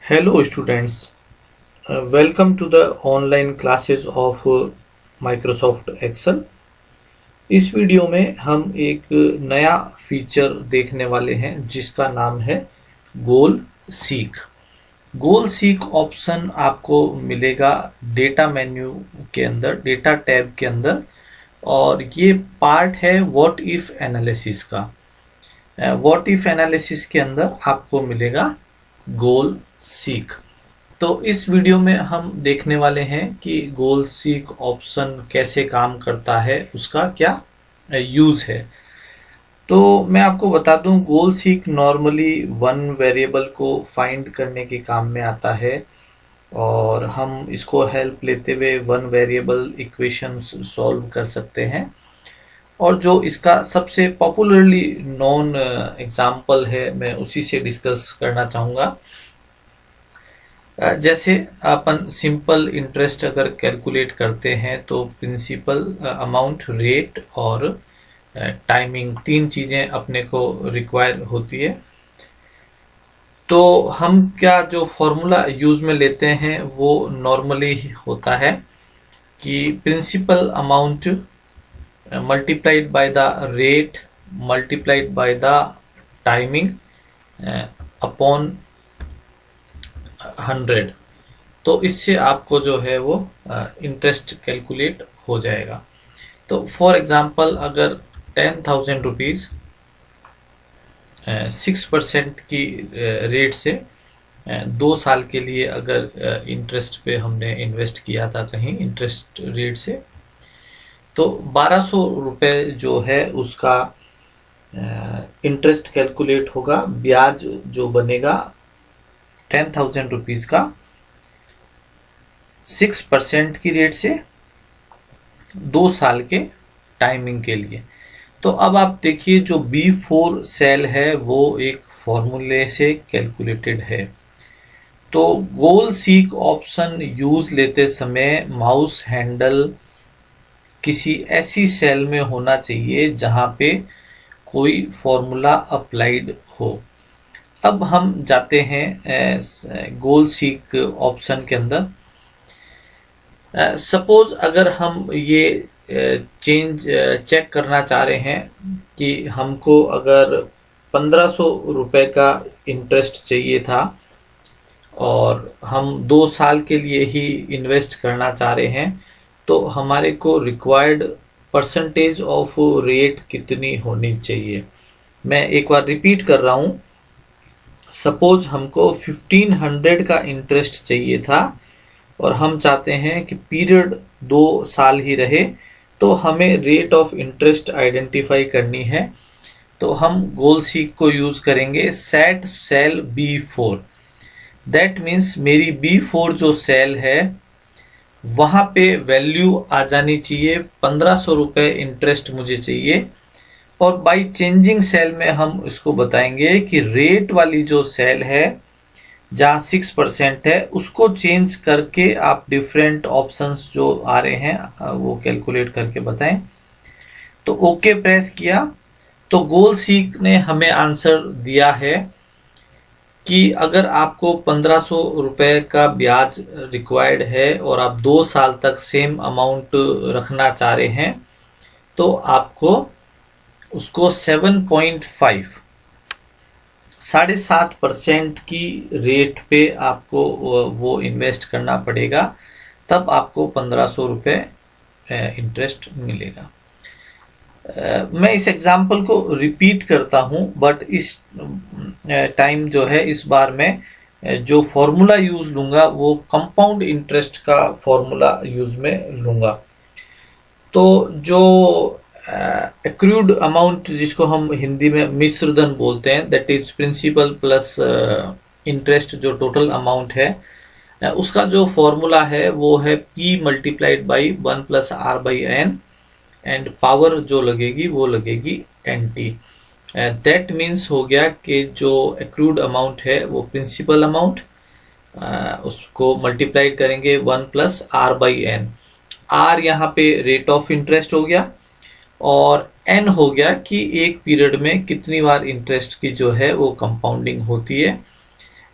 Hello students, welcome to the online classes of Microsoft Excel। इस video में हम एक नया फीचर देखने वाले हैं जिसका नाम है गोल सीक। गोल सीक ऑप्शन आपको मिलेगा डेटा मेन्यू के अंदर, डेटा टैब के अंदर, और ये पार्ट है व्हाट इफ एनालिसिस का। व्हाट इफ एनालिसिस के अंदर आपको मिलेगा गोल सीक। तो इस वीडियो में हम देखने वाले हैं कि गोल सीक ऑप्शन कैसे काम करता है, उसका क्या यूज है। तो मैं आपको बता दूं, गोल सीक नॉर्मली वन वेरिएबल को फाइंड करने के काम में आता है और हम इसको हेल्प लेते हुए वन वेरिएबल इक्वेशंस सॉल्व कर सकते हैं। और जो इसका सबसे पॉपुलरली नोन एग्जाम्पल है, मैं उसी से डिस्कस करना चाहूँगा। जैसे अपन सिंपल इंटरेस्ट अगर कैलकुलेट करते हैं तो प्रिंसिपल अमाउंट, रेट और टाइमिंग, तीन चीज़ें अपने को रिक्वायर होती है। तो हम क्या जो फॉर्मूला यूज़ में लेते हैं वो नॉर्मली होता है कि principal amount multiplied by the rate multiplied by the timing upon 100। तो इससे आपको जो है वो इंटरेस्ट कैलकुलेट हो जाएगा। तो फॉर एग्जांपल अगर 10,000 रुपीज़ 6% की रेट से 2 साल के लिए अगर इंटरेस्ट पे हमने इन्वेस्ट किया था कहीं इंटरेस्ट रेट से, तो 1200 रुपये जो है उसका इंटरेस्ट कैलकुलेट होगा। ब्याज जो बनेगा 10,000 रुपीज़ का 6% की रेट से 2 साल के टाइमिंग के लिए। तो अब आप देखिए, जो B4 सेल है वो एक फॉर्मूले से कैलकुलेटेड है। तो गोल सीक ऑप्शन यूज लेते समय माउस हैंडल किसी ऐसी सेल में होना चाहिए जहां पे कोई फॉर्मूला अप्लाइड हो। अब हम जाते हैं गोल सीक ऑप्शन के अंदर। सपोज अगर हम ये चेक करना चाह रहे हैं कि हमको अगर 1500 रुपये का इंटरेस्ट चाहिए था और हम 2 साल के लिए ही इन्वेस्ट करना चाह रहे हैं, तो हमारे को रिक्वायर्ड परसेंटेज ऑफ रेट कितनी होनी चाहिए। मैं एक बार रिपीट कर रहा हूँ। सपोज हमको 1500 का इंटरेस्ट चाहिए था और हम चाहते हैं कि पीरियड 2 साल ही रहे, तो हमें रेट ऑफ इंटरेस्ट आइडेंटिफाई करनी है। तो हम गोल सीक को यूज करेंगे set cell B4। That means मेरी B4 जो सेल है वहां पे वैल्यू आ जानी चाहिए 1500 रुपये इंटरेस्ट मुझे चाहिए। और बाई चेंजिंग सेल में हम इसको बताएंगे कि रेट वाली जो सेल है जहाँ 6% है उसको चेंज करके आप डिफरेंट ऑप्शंस जो आ रहे हैं वो कैलकुलेट करके बताएं। तो ओके प्रेस किया तो गोल सीक ने हमें आंसर दिया है कि अगर आपको 1500 रुपये का ब्याज रिक्वायर्ड है और आप 2 साल तक सेम अमाउंट रखना चाह रहे हैं, तो आपको उसको 7.5% की रेट पे आपको वो इन्वेस्ट करना पड़ेगा, तब आपको 1500 रुपये इंटरेस्ट मिलेगा। मैं इस एग्जाम्पल को रिपीट करता हूँ, बट इस टाइम जो है इस बार मैं जो फॉर्मूला यूज लूंगा वो कंपाउंड इंटरेस्ट का फॉर्मूला यूज में लूंगा। तो जो एक्रूड अमाउंट जिसको हम हिंदी में मिश्र धन बोलते हैं, that is principal plus interest, जो टोटल अमाउंट है उसका जो फॉर्मूला है वो है P multiplied by 1 + R/n and power जो लगेगी वो लगेगी NT। दैट मीन्स हो गया कि जो एक्रूड अमाउंट है वो प्रिंसिपल अमाउंट, उसको मल्टीप्लाई करेंगे 1 + R/n। R यहाँ पे रेट ऑफ इंटरेस्ट हो गया और n हो गया कि एक पीरियड में कितनी बार इंटरेस्ट की जो है वो कंपाउंडिंग होती है।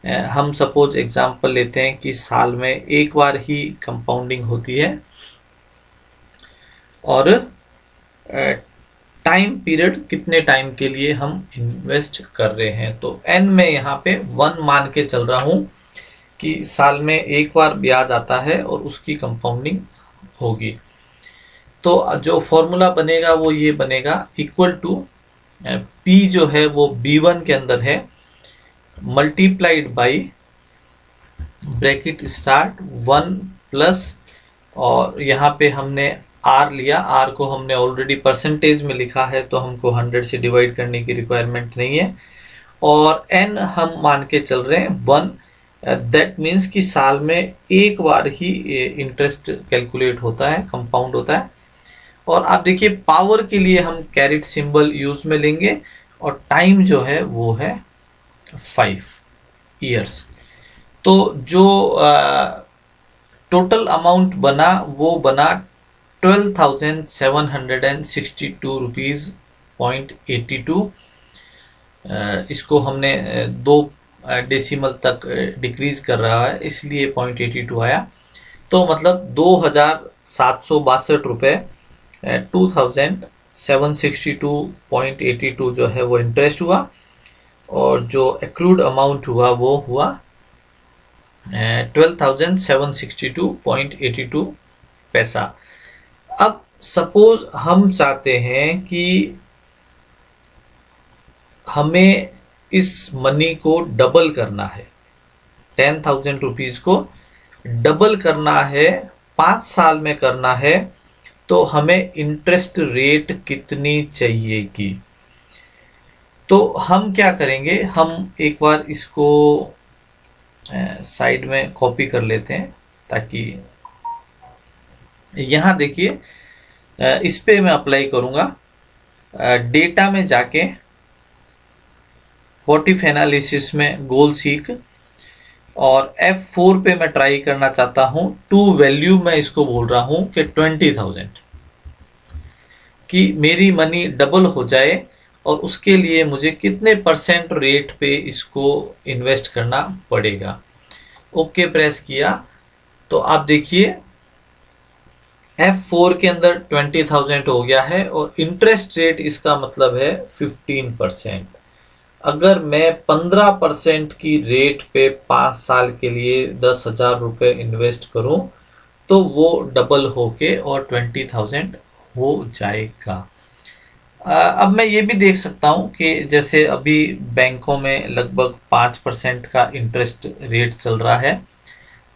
हम सपोज एग्जांपल लेते हैं कि साल में एक बार ही कंपाउंडिंग होती है और टाइम पीरियड कितने टाइम के लिए हम इन्वेस्ट कर रहे हैं। तो n में यहाँ पे 1 मान के चल रहा हूँ कि साल में एक बार ब्याज आता है और उसकी कंपाउंडिंग होगी। तो जो फॉर्मूला बनेगा वो ये बनेगा, इक्वल टू p जो है वो b1 के अंदर है, multiplied by bracket start 1 plus, और यहाँ पे हमने r लिया, r को हमने ऑलरेडी परसेंटेज में लिखा है तो हमको 100 से डिवाइड करने की रिक्वायरमेंट नहीं है, और n हम मान के चल रहे हैं 1। दैट मीन्स कि साल में एक बार ही इंटरेस्ट कैलकुलेट होता है, कंपाउंड होता है। और आप देखिए पावर के लिए हम कैरेट सिंबल यूज में लेंगे, और टाइम जो है वो है 5 इयर्स। तो जो टोटल अमाउंट बना वो बना 12,762 रुपीज .82। इसको हमने 2 डेसिमल तक डिक्रीज कर रहा है इसलिए 0.82 आया। तो मतलब 2,762 रुपये 2,762.82 जो है वो इंटरेस्ट हुआ, और जो एक्रूड अमाउंट हुआ वो हुआ 12,762.82 पैसा। अब सपोज हम चाहते हैं कि हमें इस मनी को डबल करना है, 10,000 रुपीज को डबल करना है, 5 साल में करना है, तो हमें इंटरेस्ट रेट कितनी चाहिएगी। तो हम क्या करेंगे, हम एक बार इसको साइड में कॉपी कर लेते हैं, ताकि यहाँ देखिए इस पे मैं अप्लाई करूंगा। डेटा में जाके व्हाट इफ एनालिसिस में गोल सीक, और F4 पे मैं ट्राई करना चाहता हूं। टू वैल्यू मैं इसको बोल रहा हूं कि 20,000 कि मेरी मनी डबल हो जाए, और उसके लिए मुझे कितने % रेट पे इसको इन्वेस्ट करना पड़ेगा। ओके प्रेस किया तो आप देखिए F4 के अंदर 20,000 हो गया है, और इंटरेस्ट रेट इसका मतलब है 15%। अगर मैं 15% की रेट पे 5 साल के लिए 10,000 रुपये इन्वेस्ट करूं तो वो डबल होके और 20,000 हो जाएगा। अब मैं ये भी देख सकता हूं कि जैसे अभी बैंकों में लगभग 5% का इंटरेस्ट रेट चल रहा है,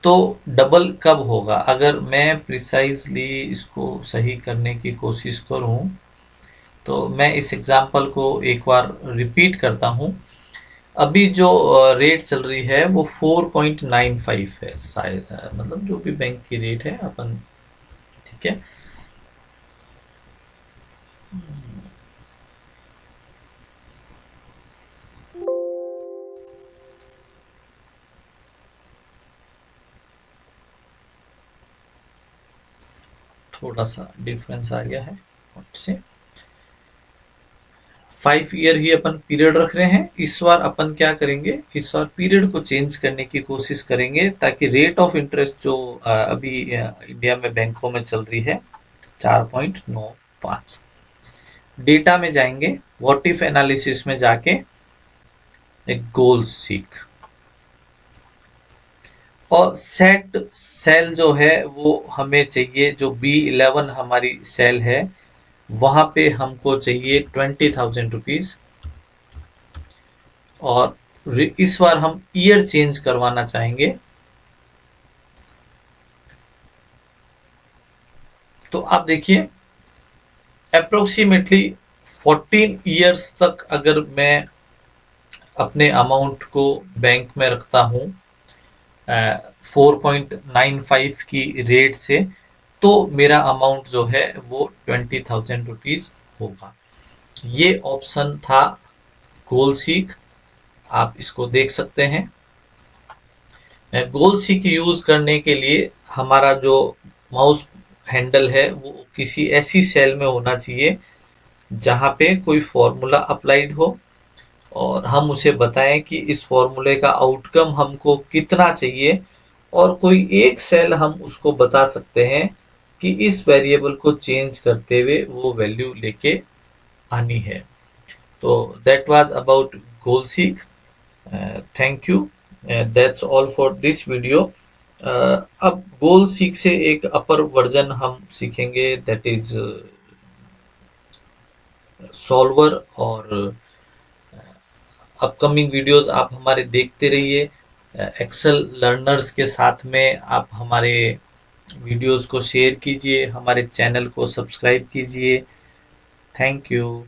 तो डबल कब होगा। अगर मैं प्रिसाइजली इसको सही करने की कोशिश करूं तो मैं इस एग्जाम्पल को एक बार रिपीट करता हूं। अभी जो रेट चल रही है वो 4.95 है शायद, मतलब जो भी बैंक की रेट है अपन, ठीक है। थोड़ा सा डिफरेंस आ गया है से। 5 ईयर ही अपन पीरियड रख रहे हैं। इस बार अपन क्या करेंगे, इस बार पीरियड को चेंज करने की कोशिश करेंगे, ताकि रेट ऑफ इंटरेस्ट जो अभी इंडिया में बैंकों में चल रही है 4.95। डेटा में जाएंगे, व्हाट इफ एनालिसिस में जाके एक गोल सीक, और सेट सेल जो है वो हमें चाहिए, जो B11 हमारी सेल है वहां पे हमको चाहिए 20,000 रुपीज, और इस बार हम ईयर चेंज करवाना चाहेंगे। तो आप देखिए अप्रोक्सीमेटली 14 इयर्स तक अगर मैं अपने अमाउंट को बैंक में रखता हूं 4.95 की रेट से, तो मेरा अमाउंट जो है वो 20,000 रुपीज होगा। ये ऑप्शन था गोल सीक, आप इसको देख सकते हैं। गोल सीक यूज करने के लिए हमारा जो माउस हैंडल है वो किसी ऐसी सेल में होना चाहिए जहां पे कोई फॉर्मूला अप्लाइड हो, और हम उसे बताएं कि इस फॉर्मूले का आउटकम हमको कितना चाहिए, और कोई एक सेल हम उसको बता सकते हैं कि इस वेरिएबल को चेंज करते हुए वो वैल्यू लेके आनी है। तो that was about goal seek. Thank you, that's all for this video. अब गोल सीक से एक अपर वर्जन हम सीखेंगे, दैट इज सॉल्वर। और अपकमिंग वीडियोस आप हमारे देखते रहिए। एक्सेल लर्नर्स के साथ में आप हमारे वीडियोस को शेयर कीजिए, हमारे चैनल को सब्सक्राइब कीजिए। Thank you.